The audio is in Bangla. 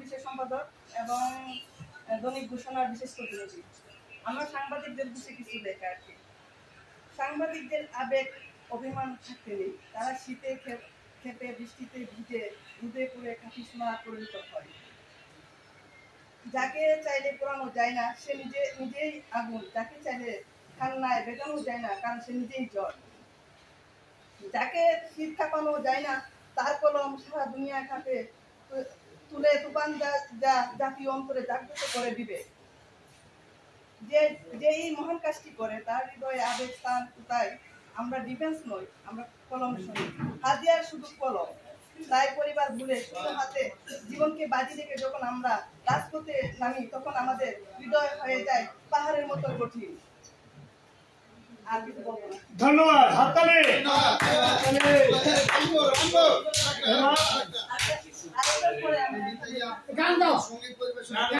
বিশেষ সম্পাদক এবং দৈনিক ঘোষণার বিশেষ প্রতিনিধি। আমার সাংবাদিকদের বিষয়ে কিছু লেখা আর কি। সাংবাদিকদের আবেগ অভিমান থাকতে নেই। তারা শীতে খেতে বৃষ্টিতে ভিজে দুধে করে কাঠিসমা পরিণত হয়। যাকে চাইলে পোড়ানো যায় না সে নিজেই আগুন, যাকে চাইলে ঠান্ডায় বেগানো যায় না কারণ সে নিজেই জ্বর। যাকে শীত কাঁপানো যায় না তার কলম সারা দুনিয়া কাঁপে তুলে তুফান জাতীয় অন্তরে জাগ্রত করে দিবে। যে এই মহান কাজটি করে তার হৃদয়ে আবেগ স্থান কোথায়। আমরা ডিফেন্স নই, আমরা কলম শুনি। হাতিয়ার শুধু কলম। তাই পরিবার ভুলে শুধু হাতে জীবনকে বাজি রেখে যখন আমরা রাজপথে নামি তখন আমাদের হৃদয় হয়ে যায় পাহাড়ের মতো কঠিন। আর কিছু বলবো না। ধন্যবাদ। হাততালি। আরেকবার পরে আমরা গান দাও।